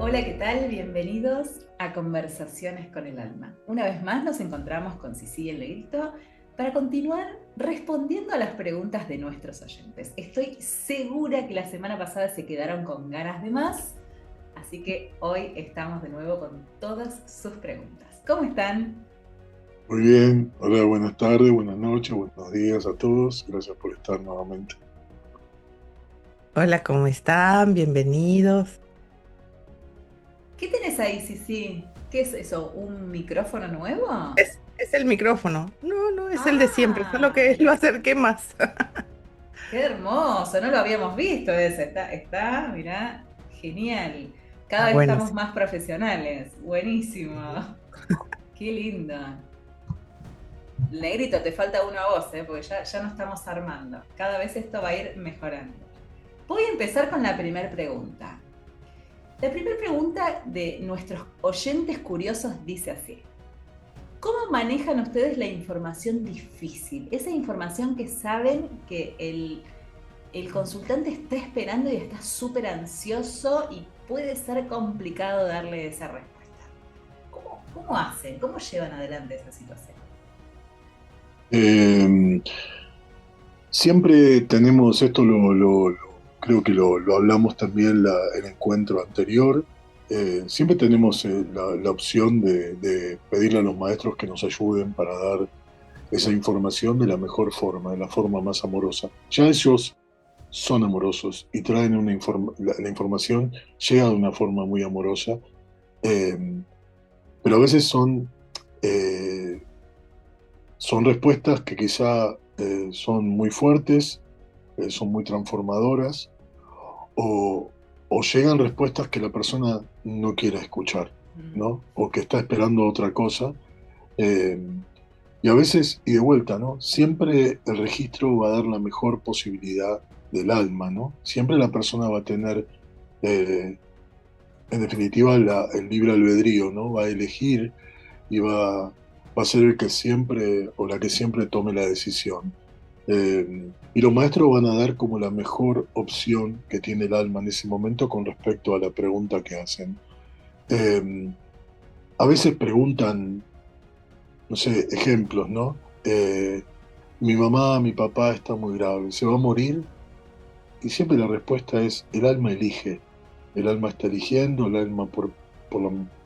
Hola, ¿qué tal? Bienvenidos a Conversaciones con el Alma. Una vez más nos encontramos con Cecilia Legrito para continuar respondiendo a las preguntas de nuestros oyentes. Estoy segura que la semana pasada se quedaron con ganas de más, así que hoy estamos de nuevo con todas sus preguntas. ¿Cómo están? Muy bien, hola, buenas tardes, buenas noches, buenos días a todos. Gracias por estar nuevamente. Hola, ¿cómo están? Bienvenidos. ¿Qué tenés ahí, Cici? ¿Qué es eso? ¿Un micrófono nuevo? Es el micrófono. No, no, es el de siempre, solo Ah, que lo acerqué más. qué hermoso, no lo habíamos visto ese. Mirá, genial. Cada vez Bueno, estamos sí. más profesionales. Buenísimo. Qué lindo. Negrito, te falta uno a vos, porque ya no estamos armando. Cada vez esto va a ir mejorando. Voy a empezar con la primera pregunta. La primera pregunta de nuestros oyentes curiosos dice así. ¿Cómo manejan ustedes la información difícil? Esa información que saben que el consultante está esperando y está súper ansioso y puede ser complicado darle esa respuesta. ¿Cómo hacen? ¿Cómo llevan adelante esa situación? Eh, Siempre tenemos esto, creo que lo hablamos también el encuentro anterior. Siempre tenemos la opción de pedirle a los maestros que nos ayuden para dar esa información de la mejor forma, de la forma más amorosa. Ya ellos son amorosos y traen la información, llega de una forma muy amorosa. Eh, pero a veces eh, son respuestas que quizá son muy fuertes, son muy transformadoras, o, o llegan respuestas que la persona no quiere escuchar, Mm. ¿no? O que está esperando otra cosa. eh, y a veces, y de vuelta, ¿no? Siempre el registro va a dar la mejor posibilidad del alma, ¿no? Siempre la persona va a tener, eh, en definitiva, el libre albedrío, ¿no? Va a elegir y va a ser el que siempre o la que siempre tome la decisión. Y los maestros van a dar como la mejor opción que tiene el alma en ese momento con respecto a la pregunta que hacen. Eh, a veces preguntan, no sé, ejemplos, ¿no? Mi mamá, mi papá está muy grave, ¿se va a morir? Y siempre la respuesta es, el alma elige, el alma está eligiendo, el alma por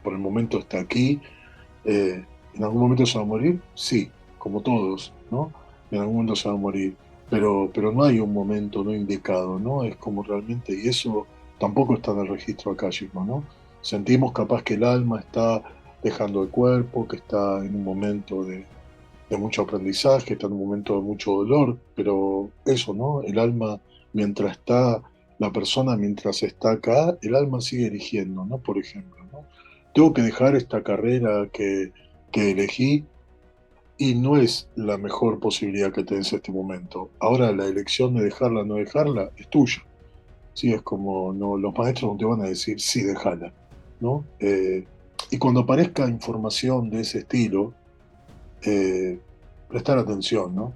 el momento está aquí. ¿En algún momento se va a morir? Sí, como todos, ¿no? En algún momento se va a morir, pero no hay un momento no indicado, ¿no? Es como realmente, y eso tampoco está en el registro akáshico, ¿no? Sentimos capaz que el alma está dejando el cuerpo, que está en un momento de mucho aprendizaje, está en un momento de mucho dolor, pero eso, ¿no? El alma, mientras está, la persona mientras está acá, el alma sigue eligiendo, ¿no? Por ejemplo, ¿no? Tengo que dejar esta carrera que elegí y no es la mejor posibilidad que tenés en este momento. Ahora la elección de dejarla o no dejarla es tuya. Sí, es como, no, los maestros no te van a decir, sí, déjala, ¿no? Y cuando aparezca información de ese estilo, eh, prestar atención, ¿no?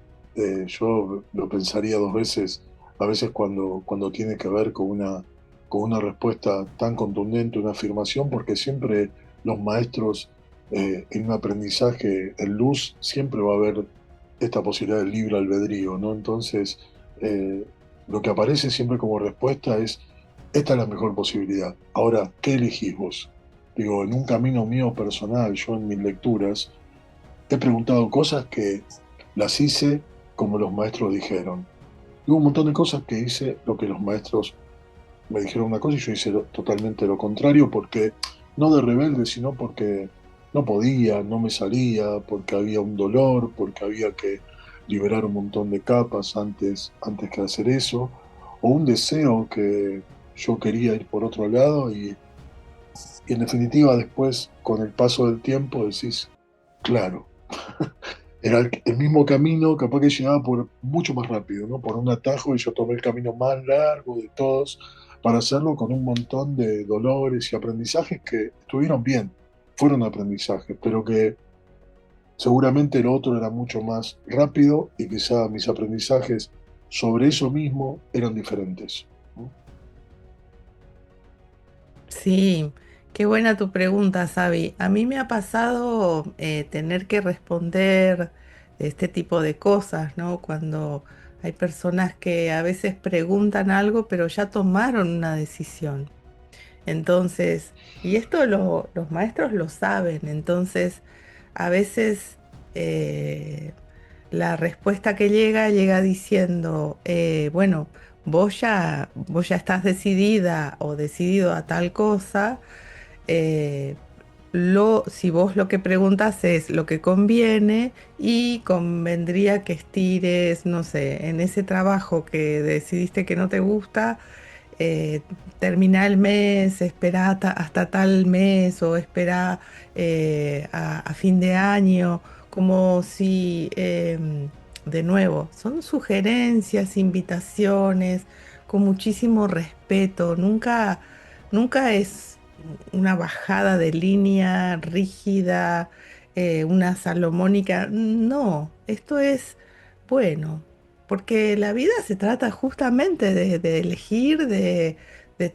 Yo lo pensaría dos veces, a veces cuando tiene que ver con una respuesta tan contundente, una afirmación, porque siempre los maestros en un aprendizaje en luz siempre va a haber esta posibilidad del libre albedrío, ¿no? Entonces, eh, lo que aparece siempre como respuesta es, esta es la mejor posibilidad. Ahora, ¿qué elegís vos? Digo, en un camino mío personal, yo en mis lecturas, he preguntado cosas que las hice como los maestros dijeron. Y hubo un montón de cosas que hice lo que los maestros me dijeron una cosa y yo hice totalmente lo contrario, porque no de rebelde, sino porque no podía, no me salía, porque había un dolor, porque había que liberar un montón de capas antes que hacer eso, o un deseo que yo quería ir por otro lado y en definitiva después, con el paso del tiempo, decís, claro. Era el mismo camino, capaz que llegaba por mucho más rápido, ¿no? Por un atajo y yo tomé el camino más largo de todos para hacerlo con un montón de dolores y aprendizajes que estuvieron bien, fueron aprendizajes, pero que seguramente lo otro era mucho más rápido y quizá mis aprendizajes sobre eso mismo eran diferentes, ¿no? Sí, Qué buena tu pregunta, Sabi. A mí me ha pasado tener que responder este tipo de cosas, ¿no? Cuando hay personas que a veces preguntan algo, pero ya tomaron una decisión. Entonces, y esto los maestros lo saben, entonces a veces eh, la respuesta que llega diciendo, bueno, vos ya estás decidida o decidido a tal cosa, eh, si vos lo que preguntas es lo que conviene y convendría que estires, no sé, en ese trabajo que decidiste que no te gusta, eh, termina el mes, espera hasta tal mes o espera a fin de año, como si, de nuevo, son sugerencias, invitaciones, con muchísimo respeto, nunca es una bajada de línea rígida, una salomónica, no, esto es bueno. Porque la vida se trata justamente de elegir, de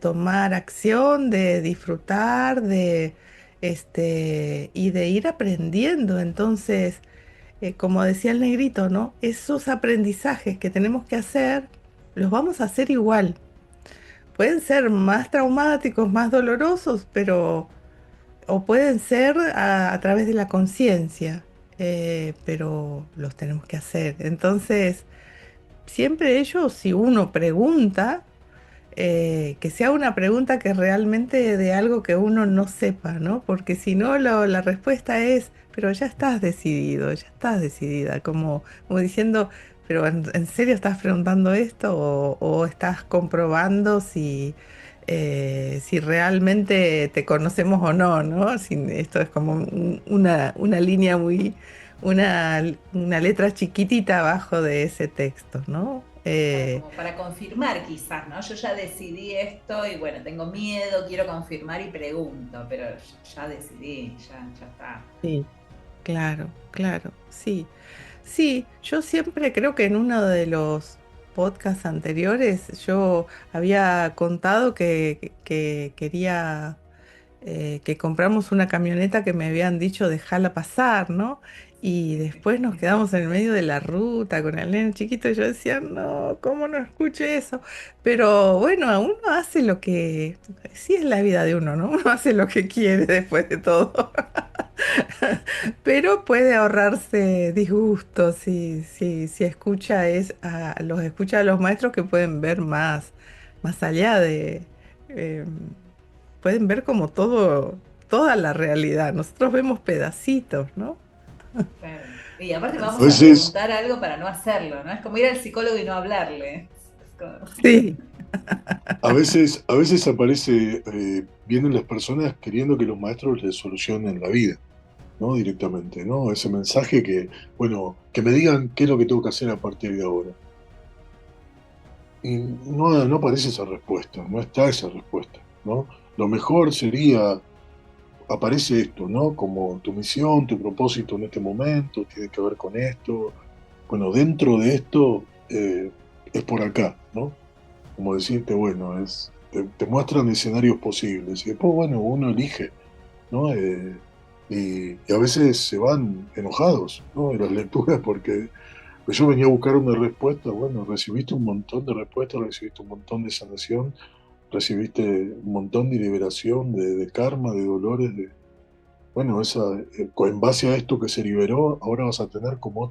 tomar acción, de disfrutar, y de ir aprendiendo. Entonces, como decía el negrito, ¿no? Esos aprendizajes que tenemos que hacer, los vamos a hacer igual. Pueden ser más traumáticos, más dolorosos, pero, o pueden ser a través de la conciencia, pero los tenemos que hacer. Entonces, siempre ellos, si uno pregunta, que sea una pregunta que realmente de algo que uno no sepa, ¿no? Porque si no, la respuesta es, pero ya estás decidido, ya estás decidida, como diciendo, pero en serio estás preguntando esto o estás comprobando si realmente te conocemos o no, ¿no? Esto es como una línea una letra chiquitita abajo de ese texto, ¿no? Claro, como para confirmar quizás, ¿no? Yo ya decidí esto y bueno, tengo miedo, quiero confirmar y pregunto, pero ya decidí, ya está. Sí, claro, claro, sí. Sí, yo siempre creo que en uno de los podcasts anteriores yo había contado que quería que compramos una camioneta que me habían dicho dejarla pasar, ¿no? Y después nos quedamos en el medio de la ruta con el nene chiquito y yo decía, no, ¿cómo no escuché eso? Pero bueno, uno hace lo que, sí es la vida de uno, ¿no? Uno hace lo que quiere después de todo. Pero puede ahorrarse disgustos si escucha los escucha a los maestros que pueden ver más allá eh, pueden ver como toda la realidad. Nosotros vemos pedacitos, ¿no? Claro. Y aparte A vamos a veces, preguntar algo para no hacerlo, ¿no? Es como ir al psicólogo y no hablarle. Es como- Sí, a veces aparece, vienen las personas queriendo que los maestros les solucionen la vida, ¿no? Directamente, ¿no? Ese mensaje que, bueno, que me digan qué es lo que tengo que hacer a partir de ahora. Y no aparece esa respuesta, no está esa respuesta, ¿no? Lo mejor sería, aparece esto, ¿no? Como tu misión, tu propósito en este momento, tiene que ver con esto. Bueno, dentro de esto es por acá, ¿no? Como decirte, bueno, te muestran escenarios posibles y después, bueno, uno elige, ¿no? Y a veces se van enojados, ¿no? De las lecturas porque pues yo venía a buscar una respuesta, bueno, recibiste un montón de respuestas, recibiste un montón de sanación, recibiste un montón de liberación, de karma, de dolores, bueno, en base a esto que se liberó, ahora vas a tener como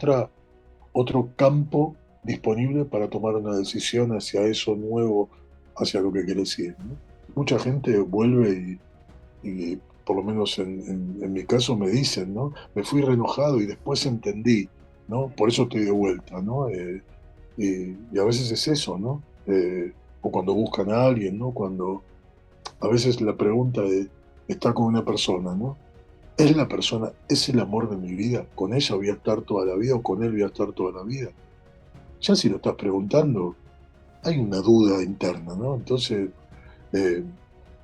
otro campo disponible para tomar una decisión hacia eso nuevo, hacia lo que querés ir, ¿no? Mucha gente vuelve y por lo menos en mi caso me dicen, ¿no? Me fui re enojado y después entendí, ¿no? Por eso estoy de vuelta, ¿no? Y a veces es eso, ¿no? O cuando buscan a alguien, ¿no? Cuando a veces la pregunta de estar con una persona, ¿no? ¿Es la persona, es el amor de mi vida? ¿Con ella voy a estar toda la vida o con él voy a estar toda la vida? Ya si lo estás preguntando, hay una duda interna, ¿no? Entonces, eh,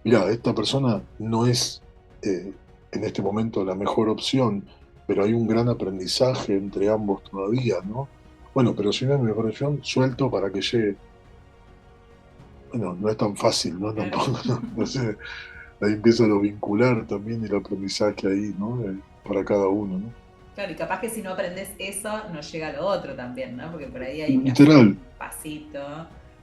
mira, esta persona no es eh, en este momento la mejor opción, pero hay un gran aprendizaje entre ambos todavía, ¿no? Bueno, pero si no es mi mejor opción, suelto para que llegue. Bueno, no es tan fácil, ¿no? Claro. Tampoco, ¿no? No sé, ahí empieza lo vincular también, el aprendizaje ahí, ¿no? Para cada uno, ¿no? Claro, y capaz que si no aprendes eso, no llega lo otro también, ¿no? Porque por ahí hay que hacer Literal, un pasito.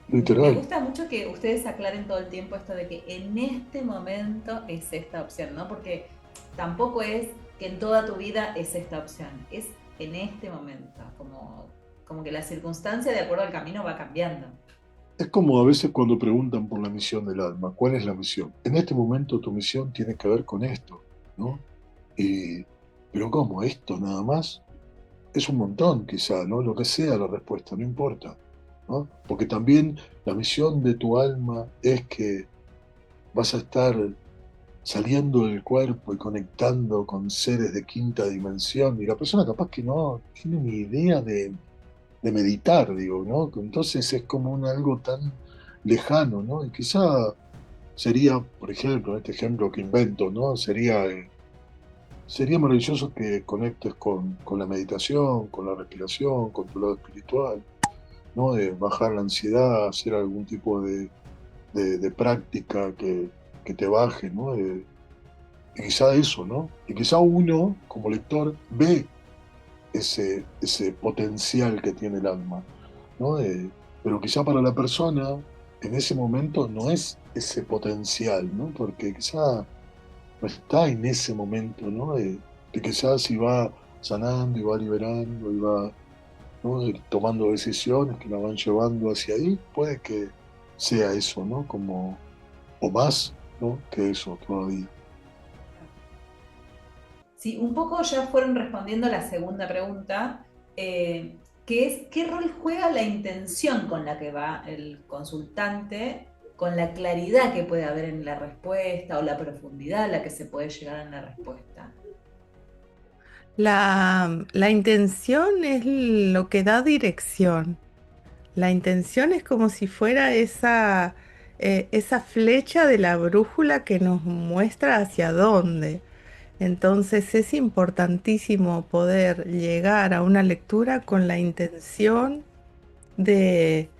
Me literal. gusta mucho que ustedes aclaren todo el tiempo esto de que en este momento es esta opción, ¿no? Porque tampoco es que en toda tu vida es esta opción, es en este momento, como que la circunstancia de acuerdo al camino va cambiando. Es como a veces cuando preguntan por la misión del alma, ¿cuál es la misión? En este momento tu misión tiene que ver con esto, ¿no? Y, pero ¿cómo? ¿Esto nada más? Es un montón, quizá, ¿no? Lo que sea la respuesta, no importa, ¿no? Porque también la misión de tu alma es que vas a estar saliendo del cuerpo y conectando con seres de quinta dimensión, y la persona capaz que no tiene ni idea de meditar, digo, ¿no? Entonces es como algo tan lejano, ¿no? Y quizá sería, por ejemplo, este ejemplo que invento, ¿no? Sería maravilloso que conectes con la meditación, con la respiración, con tu lado espiritual, ¿no? De bajar la ansiedad, hacer algún tipo de práctica que te baje, ¿no? Y quizá eso, ¿no? Y quizá uno, como lector, ve ese potencial que tiene el alma, ¿no? Pero quizá para la persona, en ese momento, no es ese potencial, ¿no? Porque quizá no está en ese momento, ¿no? De quizás si va sanando y va liberando y va, ¿no? Tomando decisiones que la van llevando hacia ahí, puede que sea eso, ¿no? Como, o más, ¿no? Que eso todavía. Sí, un poco ya fueron respondiendo la segunda pregunta, que es ¿qué rol juega la intención con la que va el consultante, con la claridad que puede haber en la respuesta o la profundidad a la que se puede llegar en la respuesta? La intención es lo que da dirección. La intención es como si fuera esa flecha de la brújula que nos muestra hacia dónde. Entonces es importantísimo poder llegar a una lectura con la intención de,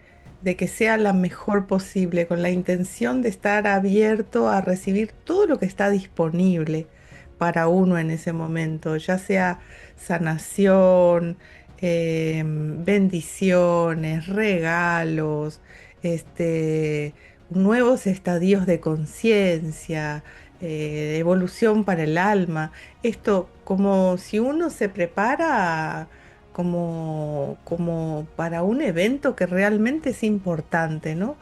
de que sea la mejor posible, con la intención de estar abierto a recibir todo lo que está disponible para uno en ese momento, ya sea sanación, bendiciones, regalos, nuevos estadios de conciencia, evolución para el alma. Esto como si uno se prepara como para un evento que realmente es importante, ¿no?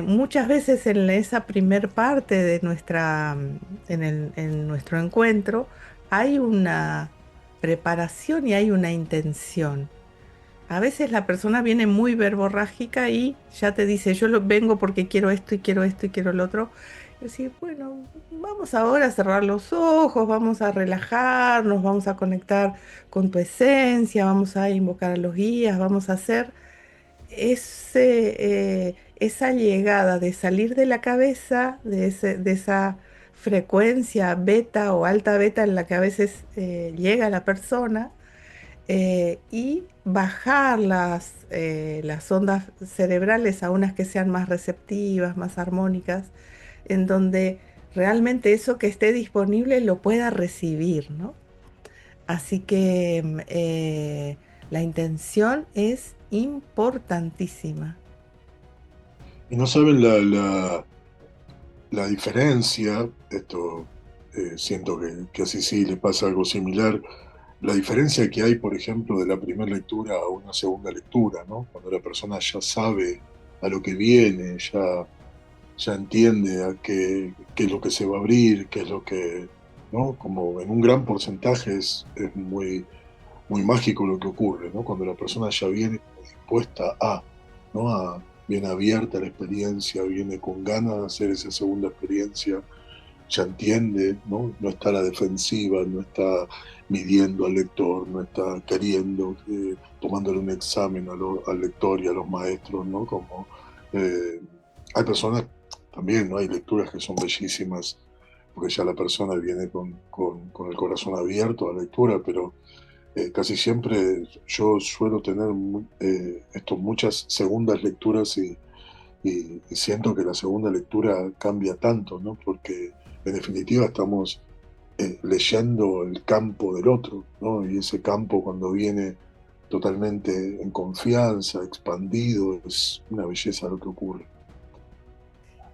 Muchas veces en esa primer parte de en nuestro encuentro, hay una preparación y hay una intención. A veces la persona viene muy verborrágica y ya te dice, vengo porque quiero esto y quiero esto y quiero lo otro. Y decir, bueno, vamos ahora a cerrar los ojos, vamos a relajarnos, vamos a conectar con tu esencia, vamos a invocar a los guías, vamos a hacer esa llegada de salir de la cabeza, de esa frecuencia beta o alta beta en la que a veces llega la persona y bajar las ondas cerebrales a unas que sean más receptivas, más armónicas, en donde realmente eso que esté disponible lo pueda recibir, ¿no? Así que la intención es importantísima. Y no saben la diferencia, esto siento que a Ceci le pasa algo similar, la diferencia que hay, por ejemplo, de la primera lectura a una segunda lectura, ¿no? Cuando la persona ya sabe a lo que viene, ya entiende a qué es lo que se va a abrir, qué es lo que, ¿no? Como en un gran porcentaje es muy mágico lo que ocurre, ¿no? Cuando la persona ya viene como dispuesta a, ¿no? Viene abierta a la experiencia, viene con ganas de hacer esa segunda experiencia, ya entiende, ¿no? No está a la defensiva, no está midiendo al lector, no está queriendo, tomándole un examen al lector y a los maestros, ¿no? Como eh, hay personas también, ¿no? Hay lecturas que son bellísimas, porque ya la persona viene con el corazón abierto a la lectura, pero casi siempre yo suelo tener muchas segundas lecturas y siento que la segunda lectura cambia tanto, ¿no? Porque en definitiva estamos leyendo el campo del otro, ¿no? Y ese campo cuando viene totalmente en confianza, expandido, es una belleza lo que ocurre.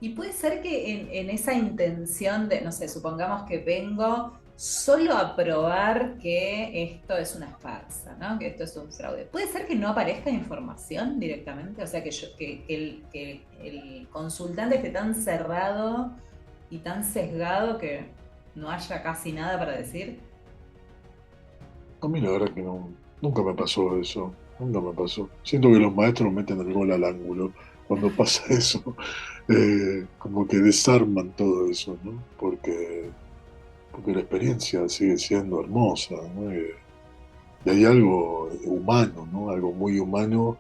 Y puede ser que en esa intención de, no sé, supongamos que vengo solo a probar que esto es una farsa, ¿no? Que esto es un fraude. Puede ser que no aparezca información directamente, o sea, que el consultante esté tan cerrado y tan sesgado que no haya casi nada para decir. A mí la verdad que no, nunca me pasó eso, nunca me pasó. Siento que los maestros meten el gol al ángulo cuando pasa eso, como que desarman todo eso, ¿no? Porque la experiencia sigue siendo hermosa, ¿no? Y hay algo humano, ¿no? Algo muy humano,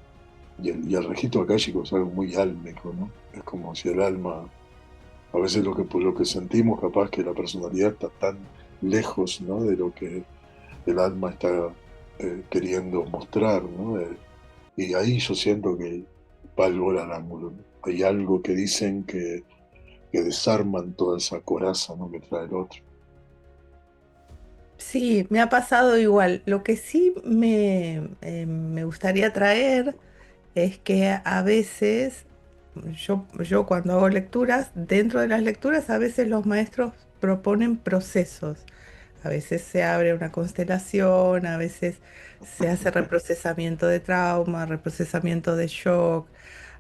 y el registro akáshico es algo muy álmico, ¿no? Es como si el alma, a veces por lo que sentimos, capaz que la personalidad está tan lejos, ¿no? De lo que el alma está queriendo mostrar, ¿no? Y ahí yo siento que va el gol al ángulo, ¿no? Hay algo que dicen que desarman toda esa coraza, ¿no? Que trae el otro. Sí, me ha pasado igual. Lo que sí me gustaría traer es que a veces, yo cuando hago lecturas, dentro de las lecturas a veces los maestros proponen procesos. A veces se abre una constelación, a veces se hace reprocesamiento de trauma, reprocesamiento de shock,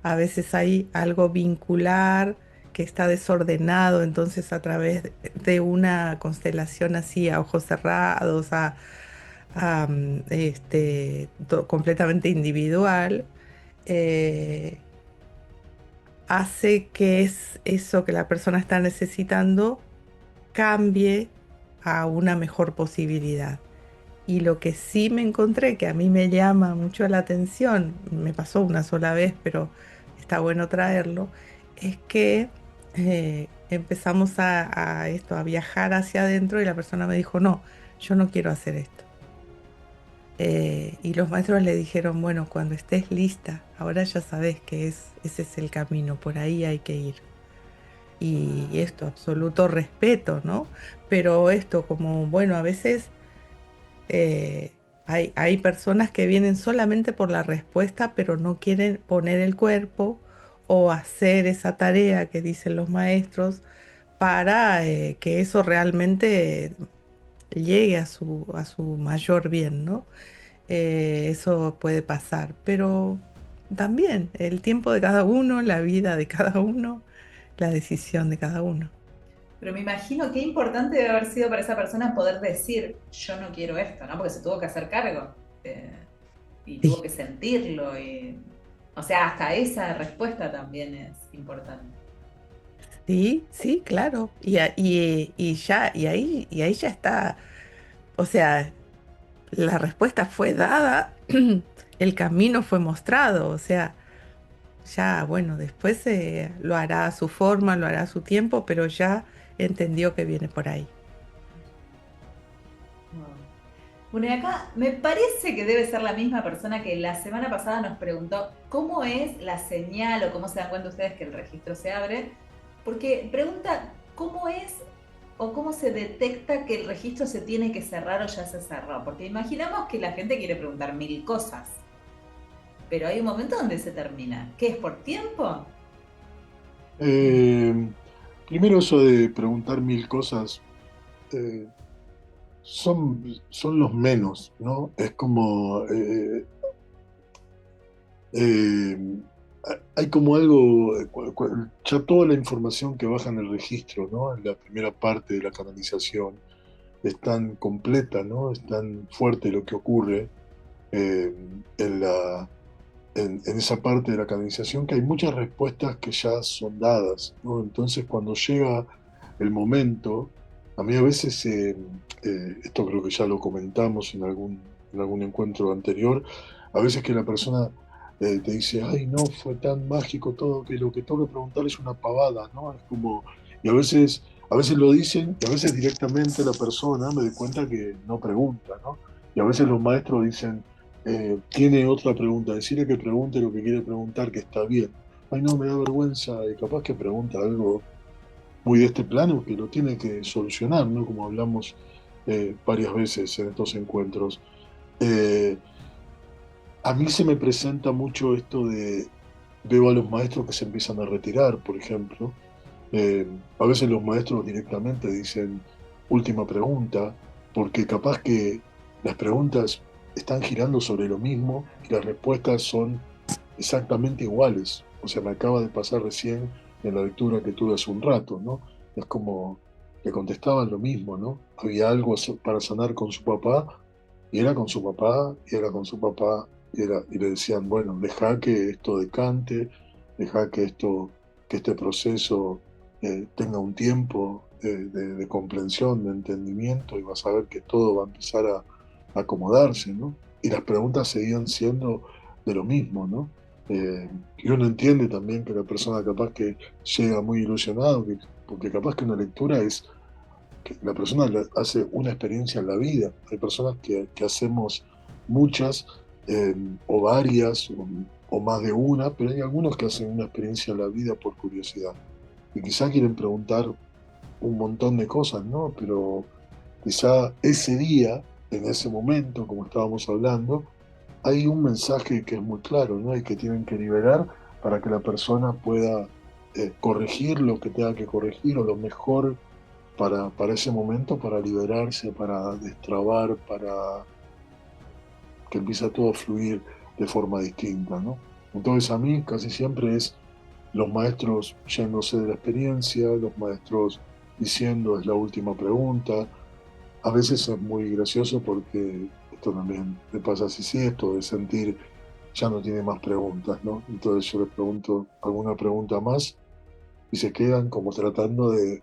a veces hay algo vincular que está desordenado, entonces a través de una constelación así a ojos cerrados, completamente individual, eh, hace que eso que la persona está necesitando cambie a una mejor posibilidad. Y lo que sí me encontré, que a mí me llama mucho la atención, me pasó una sola vez, pero está bueno traerlo, es que empezamos a viajar hacia adentro y la persona me dijo, no, yo no quiero hacer esto. Y los maestros le dijeron, bueno, cuando estés lista, ahora ya sabes que ese es el camino, por ahí hay que ir. Y esto, absoluto respeto, ¿no? Pero esto como, bueno, a veces eh, hay personas que vienen solamente por la respuesta, pero no quieren poner el cuerpo o hacer esa tarea que dicen los maestros para que eso realmente llegue a su mayor bien, ¿no? Eso puede pasar, pero también el tiempo de cada uno, la vida de cada uno, la decisión de cada uno. Pero me imagino qué importante debe haber sido para esa persona poder decir, yo no quiero esto, ¿no? Porque se tuvo que hacer cargo y tuvo Sí, que sentirlo. O sea, hasta esa respuesta también es importante. sí, sí, claro. Y ahí ya está. O sea, la respuesta fue dada, el camino fue mostrado. O sea, ya, bueno, después lo hará a su forma, lo hará a su tiempo, pero ya entendió que viene por ahí. Wow. Bueno, y acá me parece que debe ser la misma persona que la semana pasada nos preguntó cómo es la señal o cómo se dan cuenta ustedes que el registro se abre, porque pregunta cómo es o cómo se detecta que el registro se tiene que cerrar o ya se cerró, porque imaginamos que la gente quiere preguntar mil cosas, pero hay un momento donde se termina. ¿Qué es por tiempo? Eh, Primero eso de preguntar mil cosas, eh, son los menos, ¿no? Es como, eh, hay como algo, ya toda la información que baja en el registro, ¿no? En la primera parte de la canalización es tan completa, ¿no? Es tan fuerte lo que ocurre eh, en en esa parte de la canalización que hay muchas respuestas que ya son dadas, ¿no? Entonces cuando llega el momento, a mí a veces, esto creo que ya lo comentamos en algún encuentro anterior, a veces que la persona te dice, ay, no, fue tan mágico todo que lo que tengo que preguntar es una pavada, ¿no? Es como, y a veces lo dicen y a veces directamente la persona me doy cuenta que no pregunta, ¿no? Y a veces los maestros dicen, tiene otra pregunta, decirle que pregunte lo que quiere preguntar, que está bien, ay no, me da vergüenza, y capaz que pregunta algo muy de este plano que lo tiene que solucionar, ¿no? Como hablamos varias veces en estos encuentros. Eh, a mí se me presenta mucho esto de, veo a los maestros que se empiezan a retirar, por ejemplo. Eh, a veces los maestros directamente dicen última pregunta, porque capaz que las preguntas están girando sobre lo mismo y las respuestas son exactamente iguales. O sea, me acaba de pasar recién en la lectura que tuve hace un rato, ¿no? Es como que contestaban lo mismo, ¿no? Había algo para sanar con su papá, y era con su papá, y era con su papá, y le decían, bueno, deja que esto decante, deja que que este proceso tenga un tiempo de comprensión, de entendimiento, y vas a ver que todo va a empezar a acomodarse, ¿no? Y las preguntas seguían siendo de lo mismo, ¿no? Y uno entiende también que la persona capaz que llega muy ilusionado, porque capaz que una lectura es que la persona hace una experiencia en la vida. Hay personas que hacemos muchas o varias o más de una, pero hay algunos que hacen una experiencia en la vida por curiosidad. Y quizá quieren preguntar un montón de cosas, ¿no? Pero quizá ese día, en ese momento, como estábamos hablando, hay un mensaje que es muy claro, ¿no? Y que tienen que liberar para que la persona pueda corregir lo que tenga que corregir o lo mejor para ese momento, para liberarse, para destrabar, para que empiece todo a fluir de forma distinta, ¿no? Entonces a mí casi siempre es los maestros yéndose de la experiencia, los maestros diciendo es la última pregunta. A veces es muy gracioso porque esto también me pasa así, sí, esto de sentir ya no tiene más preguntas, ¿no? Entonces yo les pregunto alguna pregunta más y se quedan como tratando de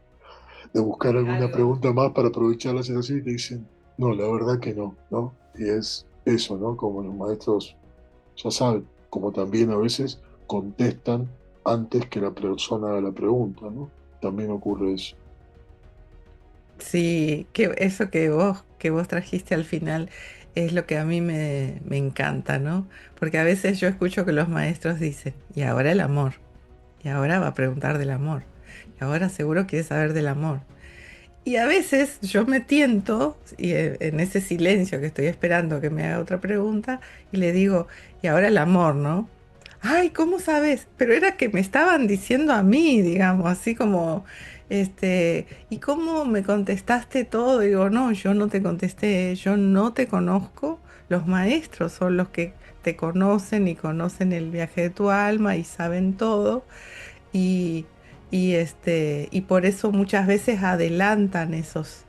buscar De alguna algo. pregunta más para aprovechar la situación y te dicen, no, la verdad que no, ¿no? Y es eso, ¿no? Como los maestros ya saben, como también a veces contestan antes que la persona haga la pregunta, ¿no? También ocurre eso. Sí, que eso que vos trajiste al final es lo que a mí me encanta, ¿no? Porque a veces yo escucho que los maestros dicen, y ahora el amor, y ahora va a preguntar del amor, y ahora seguro quiere saber del amor. Y a veces yo me tiento, y en ese silencio que estoy esperando que me haga otra pregunta, y le digo, y ahora el amor, ¿no? Ay, ¿cómo sabes? Pero era que me estaban diciendo a mí, digamos, así como, ¿y cómo me contestaste todo? Digo, no, yo no te contesté, yo no te conozco. Los maestros son los que te conocen y conocen el viaje de tu alma y saben todo. Y, y por eso muchas veces adelantan esos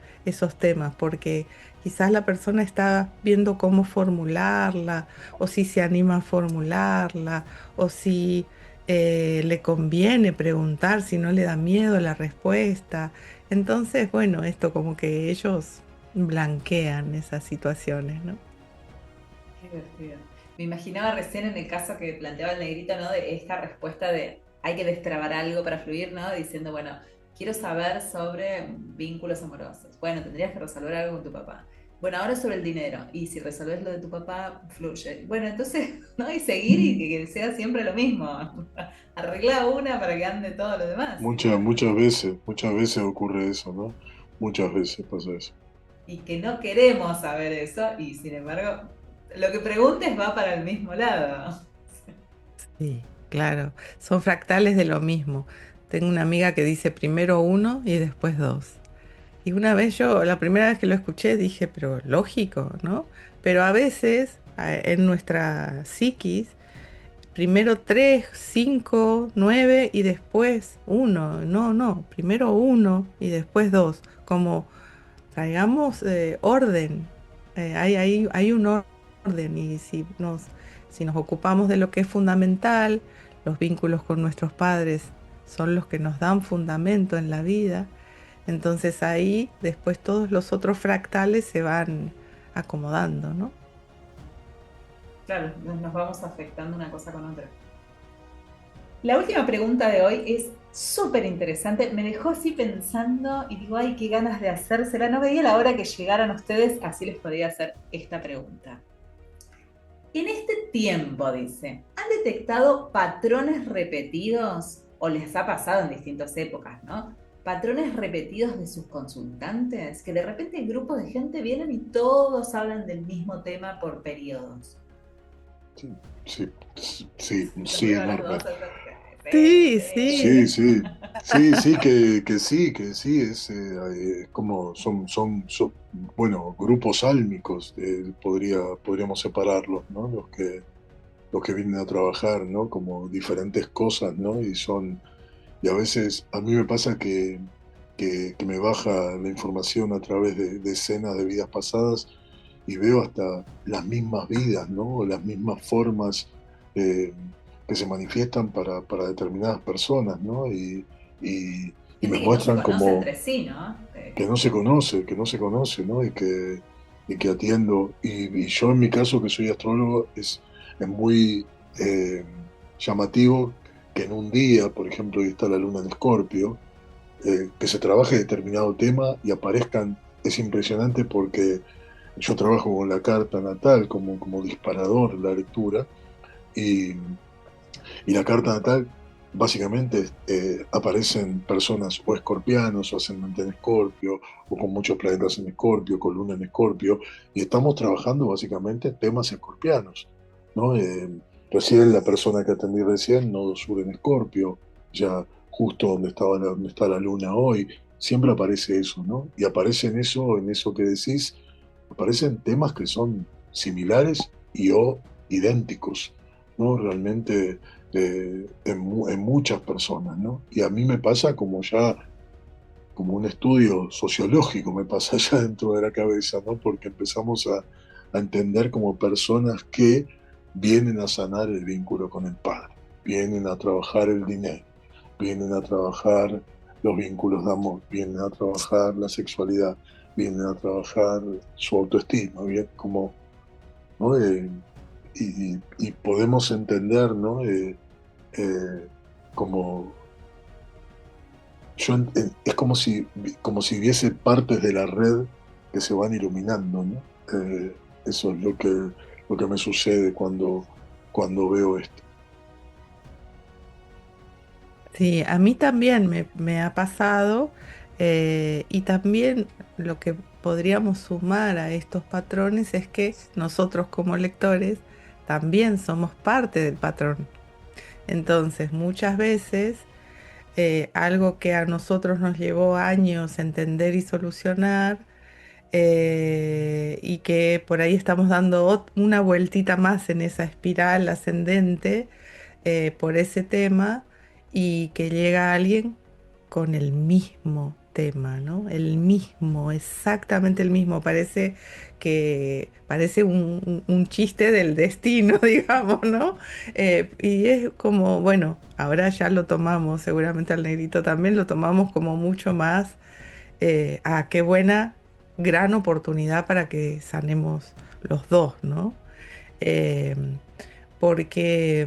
temas, porque quizás la persona está viendo cómo formularla, o si se anima a formularla, o si le conviene preguntar, si no le da miedo la respuesta. Entonces, bueno, esto como que ellos blanquean esas situaciones, ¿no? Qué divertido. Me imaginaba recién en el caso que planteaba el negrito, ¿no? De esta respuesta de hay que destrabar algo para fluir, ¿no? Diciendo, bueno, quiero saber sobre vínculos amorosos. Bueno, tendrías que resolver algo con tu papá. Bueno, ahora sobre el dinero. Y si resolves lo de tu papá, fluye. Bueno, entonces, ¿no? Y seguir y que sea siempre lo mismo. Arregla una para que ande todo lo demás. Y bueno, Muchas veces ocurre eso, ¿no? Muchas veces pasa eso. y que no queremos saber eso. Y sin embargo, lo que preguntes va para el mismo lado. Sí, claro, son fractales de lo mismo. Tengo una amiga que dice primero uno y después dos. Y una vez yo, la primera vez que lo escuché, dije, pero lógico, ¿no? Pero a veces en nuestra psiquis, primero tres, cinco, nueve y después uno. No, no, primero uno y después dos. Como traigamos orden. Hay un orden y si nos ocupamos de lo que es fundamental, los vínculos con nuestros padres son los que nos dan fundamento en la vida. Entonces ahí después todos los otros fractales se van acomodando, ¿no? Claro, nos vamos afectando una cosa con otra. La última pregunta de hoy es súper interesante. Me dejó así pensando y digo, ay, qué ganas de hacérsela. No veía la hora que llegaran ustedes, así les podía hacer esta pregunta. En este tiempo, dice, ¿han ¿Han detectado patrones repetidos o les ha pasado en distintas épocas, ¿no? Patrones repetidos de sus consultantes, que de repente grupos de gente vienen y todos hablan del mismo tema por periodos. Sí, sí, sí, Los sí, veo a las Norma. dos. Sí, Sí, Sí, sí. sí, sí, sí, que sí, como bueno, grupos álmicos, podríamos separarlos, ¿no? Los que vienen a trabajar, ¿no? Como diferentes cosas, ¿no? Y a veces a mí me pasa que me baja la información a través de escenas de vidas pasadas y veo hasta las mismas vidas, ¿no? O las mismas formas eh, que se manifiestan para determinadas personas, ¿no? Y me Gente que no se muestran conoce como entre sí, ¿no? que no se conoce, ¿no? Y que atiendo. Y yo en mi caso, que soy astrólogo, es muy eh, llamativo que en un día, por ejemplo, hoy está la luna en Escorpio, que se trabaje determinado tema y aparezcan, es impresionante porque yo trabajo con la carta natal como disparador de la lectura y, y la carta natal básicamente aparecen personas o escorpianos o ascendente en Escorpio o con muchos planetas en Escorpio, con luna en Escorpio y estamos trabajando básicamente temas escorpianos, ¿no? Recién la persona que atendí recién, nodo sur en Escorpio, ya justo donde está la luna hoy, siempre aparece eso, ¿no? Y aparece en eso que decís, aparecen temas que son similares y o idénticos, ¿no? Realmente en muchas personas, ¿no? Y a mí me pasa como ya, como un estudio sociológico, me pasa ya dentro de la cabeza, ¿no? Porque empezamos a entender como personas que vienen a sanar el vínculo con el padre, vienen a trabajar el dinero, vienen a trabajar los vínculos de amor, vienen a trabajar la sexualidad, vienen a trabajar su autoestima, bien, como, ¿no? Y podemos entender, ¿no? Eh, como es como si viese partes de la red que se van iluminando, ¿no? Eso es lo que me sucede cuando veo esto. Sí, a mí también me ha pasado y también lo que podríamos sumar a estos patrones es que nosotros como lectores también somos parte del patrón. Entonces, muchas veces algo que a nosotros nos llevó años entender y solucionar y que por ahí estamos dando una vueltita más en esa espiral ascendente por ese tema y que llega alguien con el mismo tema, ¿no? El mismo, exactamente el mismo. Parece un chiste del destino, digamos, ¿no? Y es como, bueno, ahora ya lo tomamos, seguramente al negrito también lo tomamos como mucho más, qué buena, gran oportunidad para que sanemos los dos, ¿no? Em, porque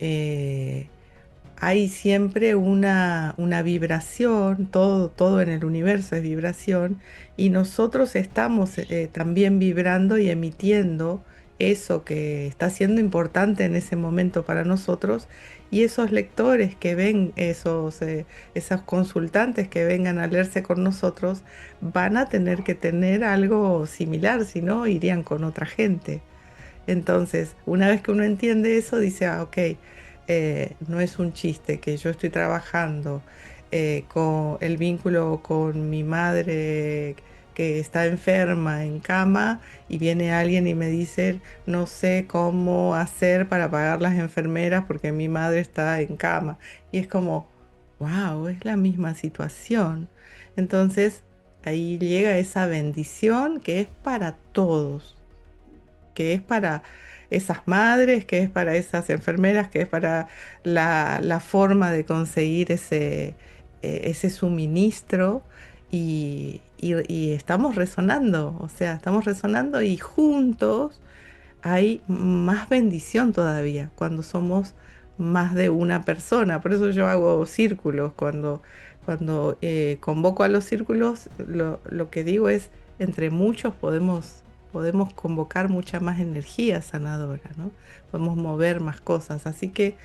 eh, hay siempre una vibración, todo en el universo es vibración, y nosotros estamos también vibrando y emitiendo eso que está siendo importante en ese momento para nosotros, y esos lectores que ven esos consultantes que vengan a leerse con nosotros, van a tener que tener algo similar, si no, irían con otra gente. Entonces, una vez que uno entiende eso, dice, ok, no es un chiste que yo estoy trabajando con el vínculo con mi madre que está enferma en cama y viene alguien y me dice, no sé cómo hacer para pagar las enfermeras porque mi madre está en cama. Y es como, wow, es la misma situación. Entonces, ahí llega esa bendición que es para todos, que es para esas madres, que es para esas enfermeras, que es para la forma de conseguir ese suministro y estamos resonando, o sea, estamos resonando y juntos hay más bendición todavía cuando somos más de una persona. Por eso yo hago círculos. Cuando convoco a los círculos, lo que digo es, entre muchos podemos podemos convocar mucha más energía sanadora, ¿no? Podemos mover más cosas. Así que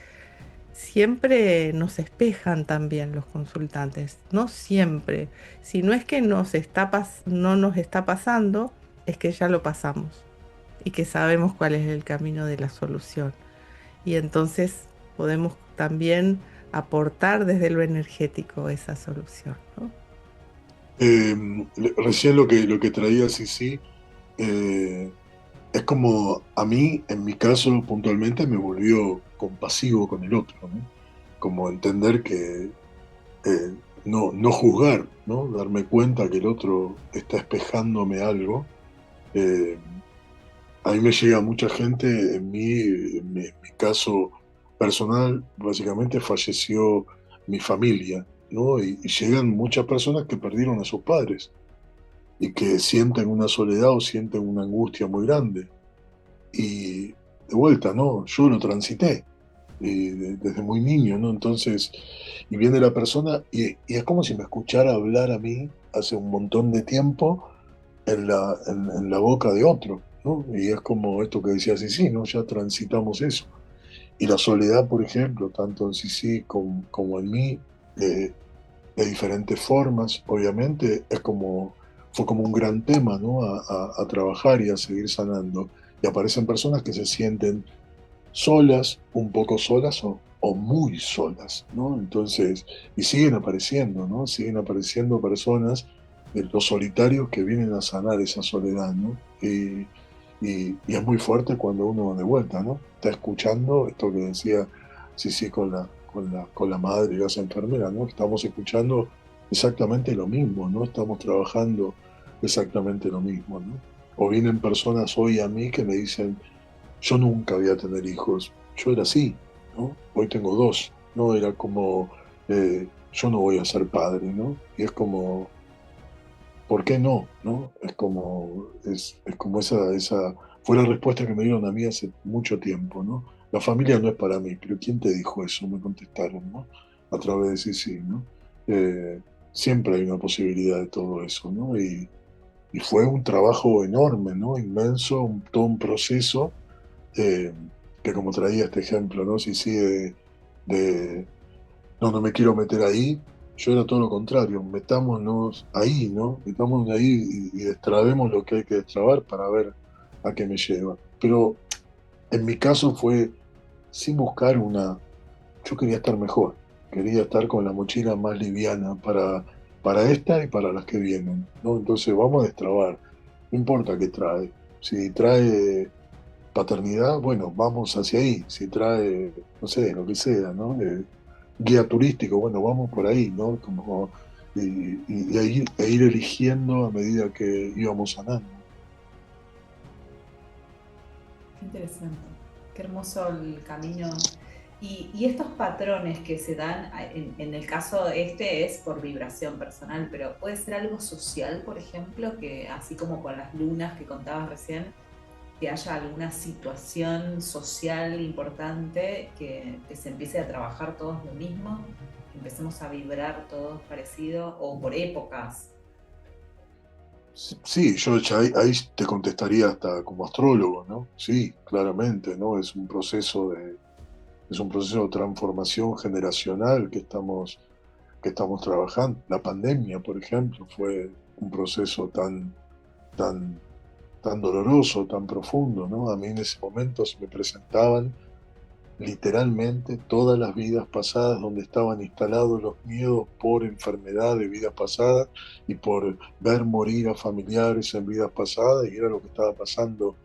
siempre nos espejan también los consultantes, no siempre. Si no es que no nos está pasando, es que ya lo pasamos y que sabemos cuál es el camino de la solución. Y entonces podemos también aportar desde lo energético esa solución, ¿no? Eh, Recién lo que traía sí, es como a mí, en mi caso puntualmente, me volvió compasivo con el otro, ¿no? Como entender que no juzgar, ¿no? Darme cuenta que el otro está espejándome algo. Eh, a mí me llega mucha gente, en mi caso personal, básicamente falleció mi familia, ¿no? Y llegan muchas personas que perdieron a sus padres y que sienten una soledad o sienten una angustia muy grande. Y de vuelta, ¿no? Yo lo transité desde muy niño, ¿no? Entonces, y viene la persona y es como si me escuchara hablar a mí hace un montón de tiempo en la boca de otro, ¿no? Y es como esto que decía sí, ¿no? Ya transitamos eso. Y la soledad, por ejemplo, tanto en Sisi como en mí, eh, de diferentes formas, obviamente, fue como un gran tema, ¿no? A trabajar y a seguir sanando. Y aparecen personas que se sienten solas, un poco solas o muy solas, ¿no? Entonces, y siguen apareciendo, ¿no? Siguen apareciendo personas, los solitarios que vienen a sanar esa soledad, ¿no? Y es muy fuerte cuando uno de vuelta, ¿no? Está escuchando esto que decía sí, con la madre y las enfermeras, ¿no? Estamos escuchando exactamente lo mismo, ¿no? Estamos trabajando exactamente lo mismo, ¿no? O vienen personas hoy a mí que me dicen, yo nunca voy a tener hijos. Yo era así, ¿no? Hoy tengo dos, ¿no? Era como, yo no voy a ser padre, ¿no? Y es como, ¿por qué no? ¿No? Es como fue la respuesta que me dieron a mí hace mucho tiempo, ¿no? La familia no es para mí, pero ¿quién te dijo eso? Me contestaron, ¿no? A través de sí, ¿no? Eh, Siempre hay una posibilidad de todo eso, ¿no? Y fue un trabajo enorme, ¿no? Inmenso, todo un proceso, eh, que como traía este ejemplo, ¿no? Sí, de, no me quiero meter ahí. Yo era todo lo contrario, metámonos ahí, ¿no? Metámonos ahí y destrabemos lo que hay que destrabar para ver a qué me lleva. Pero en mi caso fue sin buscar yo quería estar mejor, quería estar con la mochila más liviana para esta y para las que vienen, ¿no? Entonces vamos a destrabar, no importa qué trae. Si trae paternidad, bueno, vamos hacia ahí. Si trae, no sé, lo que sea, ¿no? Guía turístico, bueno, vamos por ahí, ¿no? Como, e ir eligiendo a medida que íbamos sanando. Qué interesante, qué hermoso el camino. Y estos patrones que se dan, en el caso este es por vibración personal, pero puede ser algo social, por ejemplo, que así como con las lunas que contabas recién, que haya alguna situación social importante que se empiece a trabajar todos lo mismo, que empecemos a vibrar todos parecido, o por épocas. Sí, yo ya ahí te contestaría hasta como astrólogo, ¿no? Sí, claramente, ¿no? Es un proceso de transformación generacional que estamos trabajando. La pandemia, por ejemplo, fue un proceso tan, tan doloroso, tan profundo, ¿no? A mí en ese momento se me presentaban literalmente todas las vidas pasadas donde estaban instalados los miedos por enfermedad de vidas pasadas y por ver morir a familiares en vidas pasadas, y era lo que estaba pasando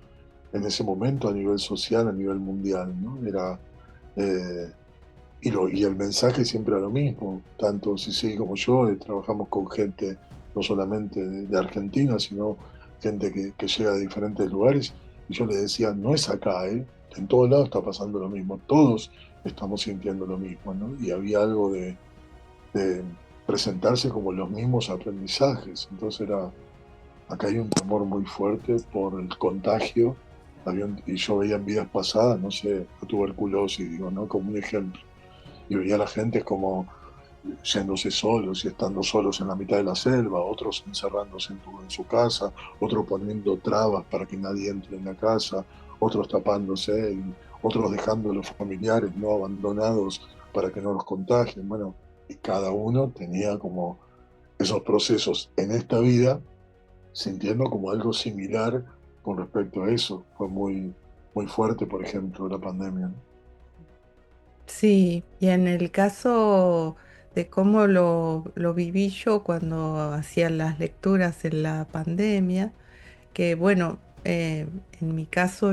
en ese momento a nivel social, a nivel mundial, ¿no? Eh, y el mensaje siempre era lo mismo, tanto Cici como yo, trabajamos con gente no solamente de Argentina, sino gente que llega de diferentes lugares, y yo les decía, no es acá, ¿eh? En todos lados está pasando lo mismo, todos estamos sintiendo lo mismo, ¿no? Y había algo de presentarse como los mismos aprendizajes, entonces acá hay un temor muy fuerte por el contagio, y yo veía en vidas pasadas, no sé, la tuberculosis, digo, ¿no? Como un ejemplo, y veía a la gente como yéndose solos y estando solos en la mitad de la selva, otros encerrándose en su casa, otros poniendo trabas para que nadie entre en la casa, otros tapándose, y otros dejando a los familiares no abandonados para que no los contagien. Bueno, y cada uno tenía como esos procesos en esta vida, sintiendo como algo similar con respecto a eso. Fue muy, muy fuerte, por ejemplo, la pandemia, ¿no? Sí, y en el caso de cómo lo viví yo cuando hacía las lecturas en la pandemia, que bueno, en mi caso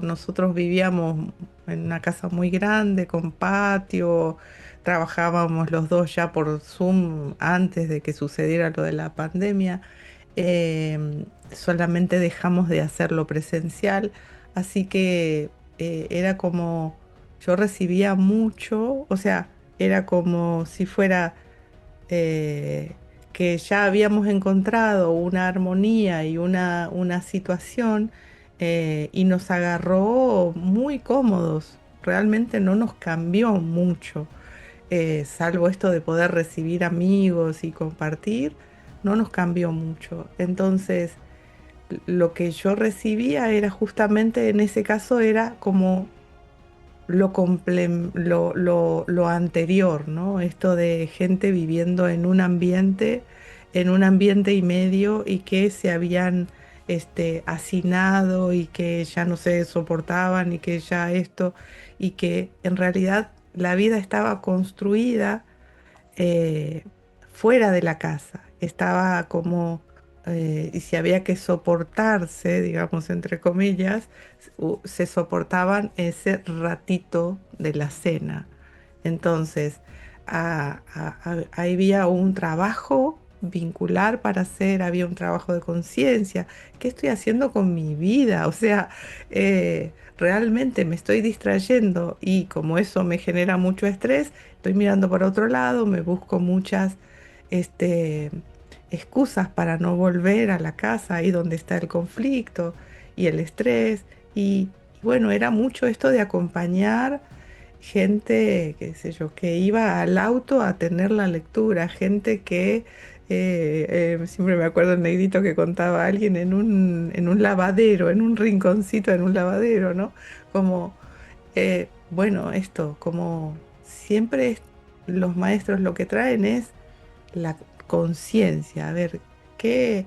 nosotros vivíamos en una casa muy grande, con patio, trabajábamos los dos ya por Zoom antes de que sucediera lo de la pandemia, solamente dejamos de hacerlo presencial, así que era como, yo recibía mucho, o sea, era como si fuera eh, que ya habíamos encontrado una armonía y una situación y nos agarró muy cómodos. Realmente no nos cambió mucho, salvo esto de poder recibir amigos y compartir, no nos cambió mucho. Entonces, lo que yo recibía era justamente en ese caso era como lo anterior, ¿no? Esto de gente viviendo en un ambiente y medio y que se habían hacinado y que ya no se soportaban y que ya esto, y que en realidad la vida estaba construida eh, fuera de la casa. Estaba como, y si había que soportarse, digamos, entre comillas, se soportaban ese ratito de la cena. Entonces, había un trabajo vincular para hacer, había un trabajo de conciencia. ¿Qué estoy haciendo con mi vida? O sea, realmente me estoy distrayendo y como eso me genera mucho estrés, estoy mirando para otro lado, me busco muchas este, excusas para no volver a la casa, ahí donde está el conflicto y el estrés. Y bueno, era mucho esto de acompañar gente, qué sé yo, que iba al auto a tener la lectura, gente que, siempre me acuerdo el negrito que contaba a alguien en un lavadero, en un rinconcito, en un lavadero, ¿no? Como bueno, esto, como siempre los maestros lo que traen es la conciencia, a ver qué,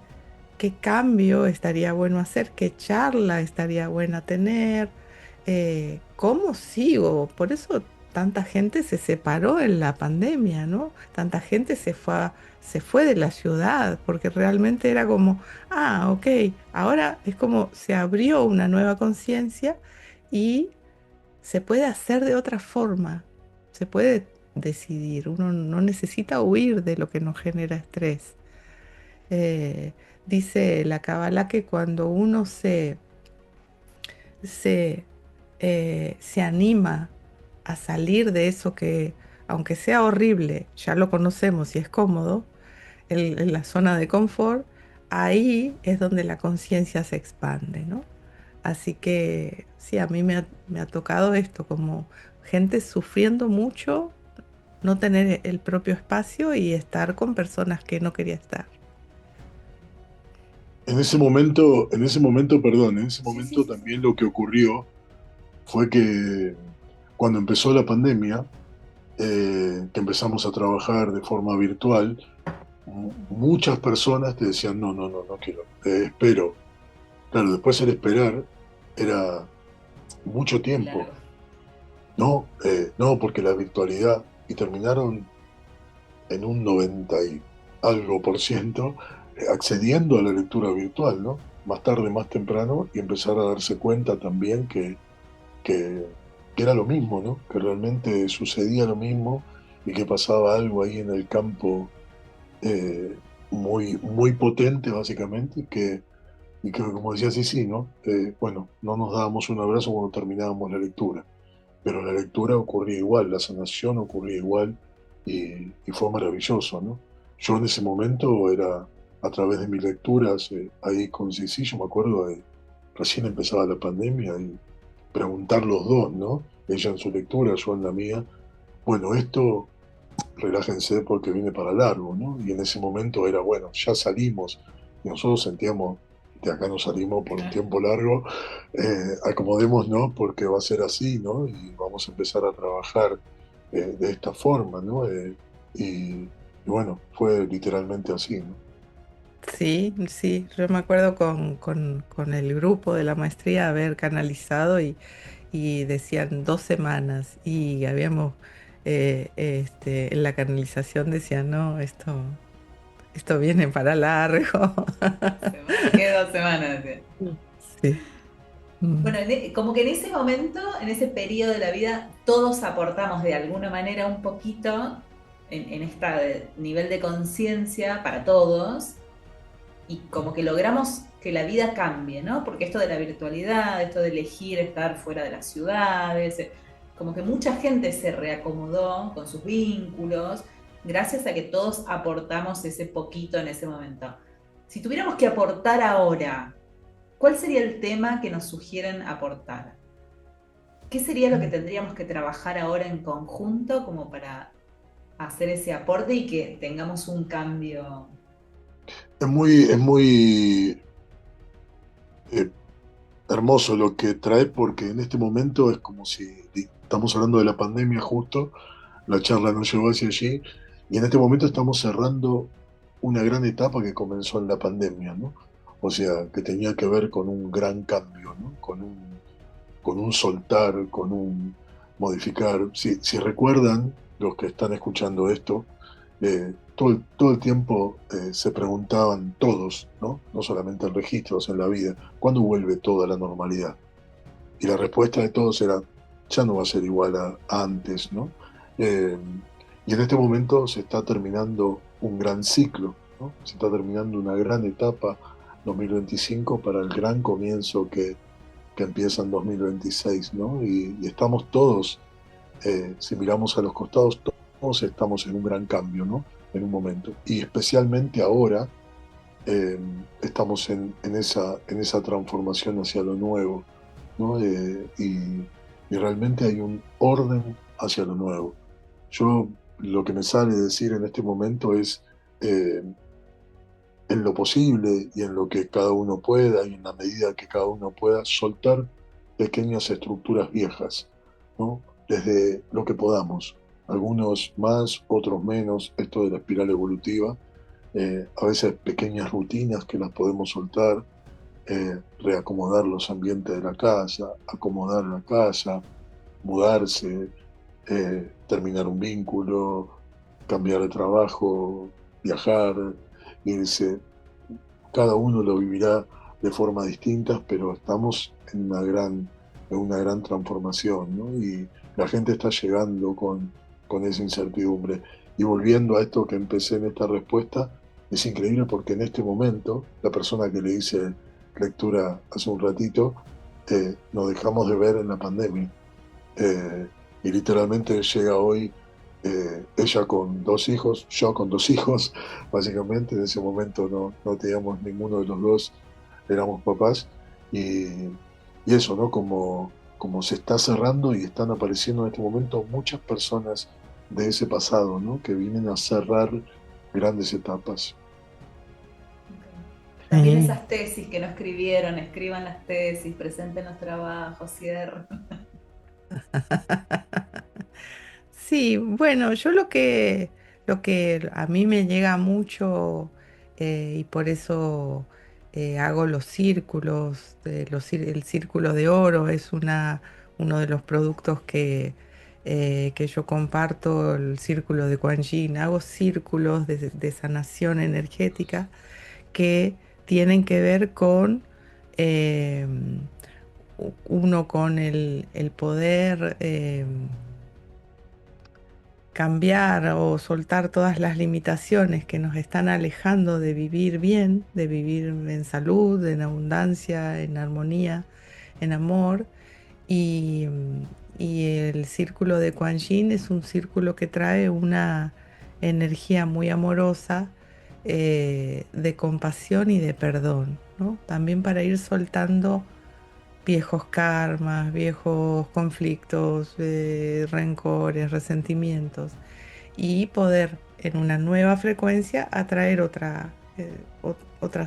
qué cambio estaría bueno hacer, qué charla estaría buena tener, cómo sigo. Por eso tanta gente se separó en la pandemia, ¿no? Tanta gente se fue de la ciudad, porque realmente era como, ah, ok, ahora es como se abrió una nueva conciencia y se puede hacer de otra forma, se puede decidir, uno no necesita huir de lo que nos genera estrés. Eh, Dice la Kabbalah que cuando uno se, se anima a salir de eso que, aunque sea horrible, ya lo conocemos y es cómodo, en la zona de confort, ahí es donde la conciencia se expande, ¿no? Así que sí, a mí me ha tocado esto, como gente sufriendo mucho, no tener el propio espacio y estar con personas que no quería estar. Perdón, en ese Sí, sí, momento sí, sí. también lo que ocurrió fue que cuando empezó la pandemia, que empezamos a trabajar de forma virtual, muchas personas te decían, no, no, no, no quiero, espero. Claro, después el esperar era mucho tiempo. Largo. No, no, porque la virtualidad, y terminaron en un 90 y algo por ciento accediendo a la lectura virtual, ¿no? Más tarde, más temprano, y empezar a darse cuenta también que, que era lo mismo, ¿no? Que realmente sucedía lo mismo y que pasaba algo ahí en el campo muy, muy potente, básicamente, y que como decía sí, sí, ¿no? Bueno, no nos dábamos un abrazo cuando terminábamos la lectura, pero la lectura ocurría igual, la sanación ocurría igual y fue maravilloso, ¿no? Yo en ese momento era a través de mis lecturas ahí con Cici, yo me acuerdo de recién empezaba la pandemia y preguntar los dos, ¿no? Ella en su lectura, yo en la mía. Bueno, esto, relájense porque viene para largo, ¿no? Y en ese momento era, bueno, ya salimos, y nosotros sentíamos, de acá no salimos por un tiempo largo, acomodémonos, ¿no? Porque va a ser así, ¿no? Y vamos a empezar a trabajar de esta forma, ¿no? Y bueno, fue literalmente así, ¿no? Sí, sí, yo me acuerdo con el grupo de la maestría haber canalizado y decían 2 semanas y habíamos, en la canalización decían, no, esto viene para largo. 2 semanas, ¿qué 2 semanas? Sí. Mm. Bueno, como que en ese momento, en ese periodo de la vida, todos aportamos de alguna manera un poquito en este nivel de conciencia para todos y como que logramos que la vida cambie, ¿no? Porque esto de la virtualidad, esto de elegir estar fuera de las ciudades, como que mucha gente se reacomodó con sus vínculos gracias a que todos aportamos ese poquito en ese momento. Si tuviéramos que aportar ahora, ¿cuál sería el tema que nos sugieren aportar? ¿Qué sería lo que tendríamos que trabajar ahora en conjunto como para hacer ese aporte y que tengamos un cambio? Es muy eh, hermoso lo que trae porque en este momento es como si estamos hablando de la pandemia justo, la charla nos llevó hacia allí, y en este momento estamos cerrando una gran etapa que comenzó en la pandemia, ¿no? O sea, que tenía que ver con un gran cambio, ¿no? Con un soltar, con un modificar. Si recuerdan, los que están escuchando esto, todo el tiempo se preguntaban todos, ¿no? No solamente en registros, en la vida, ¿cuándo vuelve toda la normalidad? Y la respuesta de todos era, ya no va a ser igual a antes, ¿no? Eh, y en este momento se está terminando un gran ciclo, ¿no? Se está terminando una gran etapa 2025 para el gran comienzo que empieza en 2026, ¿no? Y estamos todos, si miramos a los costados, todos estamos en un gran cambio, ¿no? En un momento. Y especialmente ahora eh, estamos en esa transformación hacia lo nuevo, ¿no? Y realmente hay un orden hacia lo nuevo. Yo lo que me sale decir en este momento es, eh, en lo posible y en lo que cada uno pueda y en la medida que cada uno pueda, soltar pequeñas estructuras viejas, ¿no? Desde lo que podamos. Algunos más, otros menos, esto de la espiral evolutiva. A veces pequeñas rutinas que las podemos soltar, reacomodar los ambientes de la casa, acomodar la casa, mudarse, terminar un vínculo, cambiar de trabajo, viajar, irse. Cada uno lo vivirá de forma distinta, pero estamos en una gran transformación, ¿no? Y la gente está llegando con esa incertidumbre. Y volviendo a esto que empecé en esta respuesta, es increíble porque en este momento, la persona que le hice lectura hace un ratito, nos dejamos de ver en la pandemia. Eh, y literalmente llega hoy ella con 2 hijos, yo con 2 hijos, básicamente en ese momento no teníamos ninguno de los dos, éramos papás, y, y eso, ¿no? Como se está cerrando y están apareciendo en este momento muchas personas de ese pasado, ¿no? Que vienen a cerrar grandes etapas. También Sí. esas tesis que no escribieron, escriban las tesis, presenten los trabajos, cierren. Sí, bueno, yo lo que a mí me llega mucho, y por eso hago los círculos, el círculo de oro es uno de los productos que yo comparto, el círculo de Kuan Yin. Hago círculos de sanación energética que tienen que ver con eh, uno con el poder. Cambiar o soltar todas las limitaciones que nos están alejando de vivir bien, de vivir en salud, en abundancia, en armonía, en amor. Y, y el círculo de Kuan Yin es un círculo que trae una energía muy amorosa, de compasión y de perdón, ¿no? También para ir soltando viejos karmas, viejos conflictos, rencores, resentimientos. y poder en una nueva frecuencia atraer otra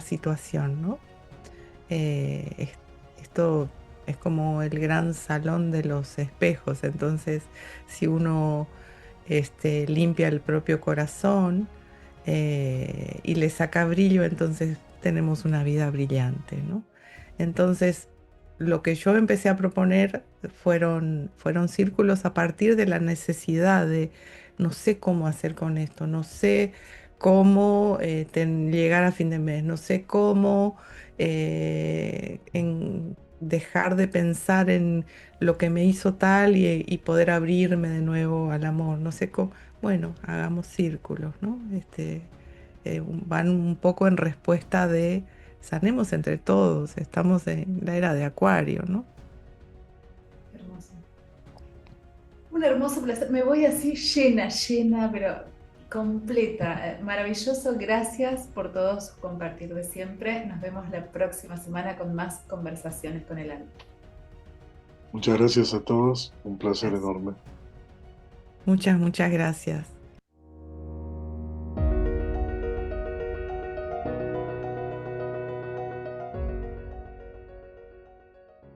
situación, ¿no? Esto es como el gran salón de los espejos, entonces si uno limpia el propio corazón y le saca brillo, entonces tenemos una vida brillante, ¿no? Entonces, lo que yo empecé a proponer fueron círculos a partir de la necesidad de, no sé cómo hacer con esto, no sé cómo llegar a fin de mes, no sé cómo dejar de pensar en lo que me hizo tal y poder abrirme de nuevo al amor, no sé cómo. Bueno, hagamos círculos, ¿no? Van un poco en respuesta de sanemos entre todos, estamos en la era de Acuario, ¿no? Hermoso. Un hermoso placer. Me voy así llena, pero completa. Maravilloso. Gracias por todo su compartir de siempre. Nos vemos la próxima semana con más conversaciones con el alma. Muchas gracias a todos, un placer Gracias. enorme. Muchas gracias.